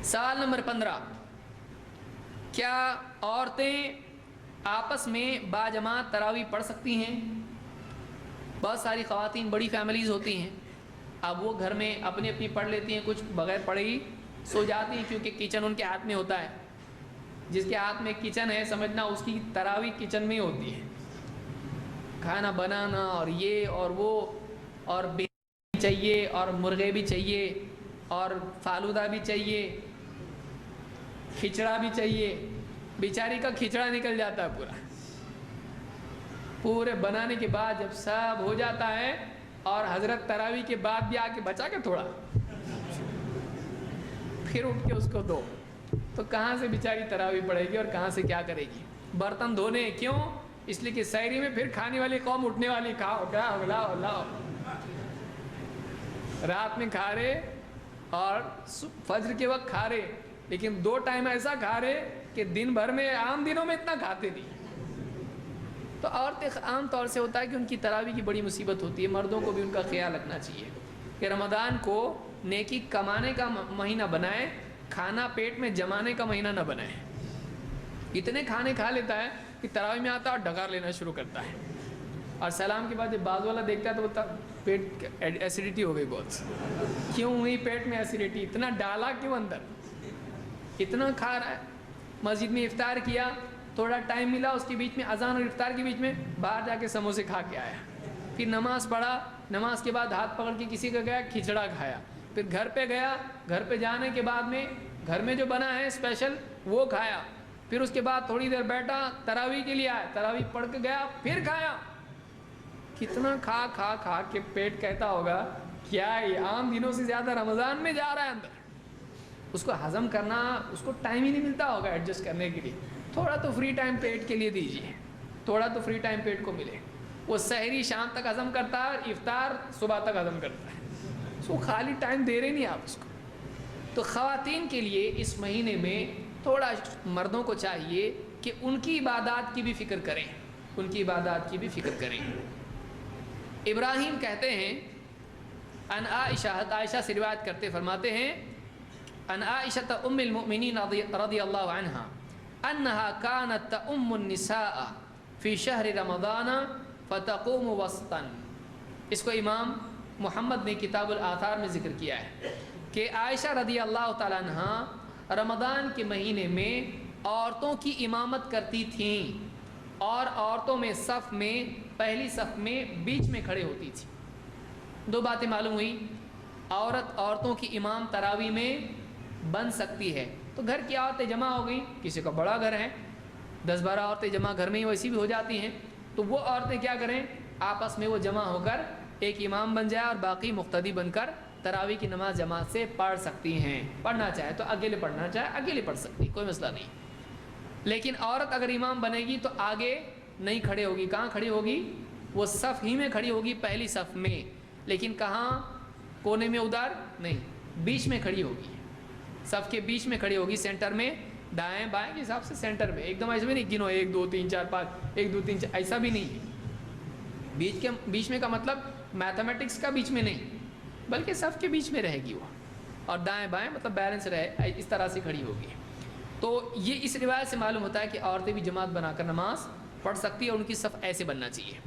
سوال نمبر 15، کیا عورتیں آپس میں باجماعت تراویح پڑھ سکتی ہیں؟ بہت ساری خواتین بڑی فیملیز ہوتی ہیں، اب وہ گھر میں اپنی اپنی پڑھ لیتی ہیں، کچھ بغیر پڑھے ہی سو جاتی ہیں، کیونکہ کچن ان کے ہاتھ میں ہوتا ہے۔ جس کے ہاتھ میں کچن ہے سمجھنا اس کی تراویح کچن میں ہی ہوتی ہے، کھانا بنانا اور یہ اور وہ، اور بھی چاہیے اور مرغے بھی چاہیے اور فالودہ بھی چاہیے، کھچڑا بھی چاہیے۔ بیچاری کا کھچڑا نکل جاتا ہے پورے بنانے کے بعد جب سب ہو جاتا ہے، اور حضرت تراویح کے بعد بھی آ کے بچا کے تھوڑا پھر اٹھ کے اس کو دو، تو کہاں سے بیچاری تراویح پڑھے گی اور کہاں سے کیا کرے گی؟ برتن دھونے کیوں؟ اس لیے کہ سحری میں پھر کھانے والی قوم اٹھنے والی، کھاؤ کھاؤ لاؤ لاؤ، رات میں کھا رہے اور فجر کے وقت کھا رہے، لیکن 2 ٹائم ایسا کھا رہے کہ دن بھر میں عام دنوں میں اتنا کھاتے نہیں۔ تو عورتیں عام طور سے ہوتا ہے کہ ان کی تراویح کی بڑی مصیبت ہوتی ہے، مردوں کو بھی ان کا خیال رکھنا چاہیے کہ رمضان کو نیکی کمانے کا مہینہ بنائے، کھانا پیٹ میں جمانے کا مہینہ نہ بنائے۔ اتنے کھانے کھا لیتا ہے کہ تراویح میں آتا ہے اور ڈکار لینا شروع کرتا ہے، اور سلام کے بعد جب باز والا دیکھتا ہے تو بولتا پیٹ ایسیڈیٹی ہو گئی، بہت کیوں ہوئی پیٹ میں ایسیڈیٹی؟ اتنا ڈالا کیوں اندر؟ اتنا کھا رہا ہے۔ مسجد میں افطار کیا، تھوڑا ٹائم ملا اس کے بیچ میں، اذان اور افطار کے بیچ میں باہر جا کے سموسے کھا کے آیا، پھر نماز پڑھا، نماز کے بعد ہاتھ پکڑ کے کسی کا گیا کھچڑا کھایا، پھر گھر پہ گیا، گھر پہ جانے کے بعد میں گھر میں جو بنا ہے اسپیشل وہ کھایا، پھر اس کے بعد تھوڑی دیر بیٹھا تراویح کے لیے آیا، تراویح پڑھ کے گیا پھر کھایا۔ کتنا کھا کھا کھا کے پیٹ کہتا ہوگا کیا یہ عام دنوں سے زیادہ رمضان میں جا رہا ہے اندر؟ اس کو ہضم کرنا، اس کو ٹائم ہی نہیں ملتا ہوگا ایڈجسٹ کرنے کے لیے۔ تھوڑا تو فری ٹائم پیٹ کے لیے دیجیے، تھوڑا تو فری ٹائم پیٹ کو ملے۔ وہ سحری شام تک ہضم کرتا ہے، افطار صبح تک ہضم کرتا ہے، اس کو خالی ٹائم دے رہے نہیں آپ اس کو۔ تو خواتین کے لیے اس مہینے میں تھوڑا مردوں کو چاہیے کہ ان کی عبادات کی بھی فکر کریں، ان کی عبادات کی بھی فکر کریں۔ ابراہیم کہتے ہیں ان عائشہ سے روایت کرتے فرماتے ہیں ان عائشہ ام المؤمنین رضی اللہ عنہا انہا کانت تؤم النساء فی شہر رمضان فتقوم وسطا۔ اس کو امام محمد نے کتاب الآثار میں ذکر کیا ہے کہ عائشہ رضی اللہ تعالیٰ عنہا رمضان کے مہینے میں عورتوں کی امامت کرتی تھیں، اور عورتوں میں صف میں پہلی صف میں بیچ میں کھڑے ہوتی تھی۔ 2 باتیں معلوم ہوئی، عورتوں کی امام تراویح میں بن سکتی ہے، تو گھر کی عورتیں جمع ہو گئی، کسی کا بڑا گھر ہے 10-12 عورتیں جمع گھر میں ہی ویسی بھی ہو جاتی ہیں، تو وہ عورتیں کیا کریں، آپس میں وہ جمع ہو کر ایک امام بن جائے اور باقی مقتدی بن کر تراویح کی نماز جماعت سے پڑھ سکتی ہیں۔ پڑھنا چاہے تو اکیلے پڑھنا چاہے اکیلے پڑھ سکتی، کوئی مسئلہ نہیں۔ لیکن عورت اگر امام بنے گی تو آگے نہیں کھڑے ہوگی، کہاں کھڑی ہوگی؟ وہ صف ہی میں کھڑی ہوگی، پہلی صف میں، لیکن کہاں؟ کونے میں ادھر نہیں، بیچ میں کھڑی ہوگی، صف کے بیچ میں کھڑی ہوگی، سینٹر میں، دائیں بائیں کے حساب سے سینٹر میں، ایک دم ایسے بھی نہیں گنو 1 2 3 4 5 1 2 3 4 ایسا بھی نہیں ہے۔ بیچ میں کا مطلب میتھمیٹکس کا بیچ میں نہیں، بلکہ صف کے بیچ میں رہے گی وہ، اور دائیں بائیں مطلب بیلنس رہے، اس طرح سے کھڑی ہوگی۔ تو یہ اس روایت سے معلوم ہوتا ہے کہ عورتیں بھی جماعت بنا کر نماز پڑھ سکتی ہے، اور ان کی صف ایسے بننا چاہیے۔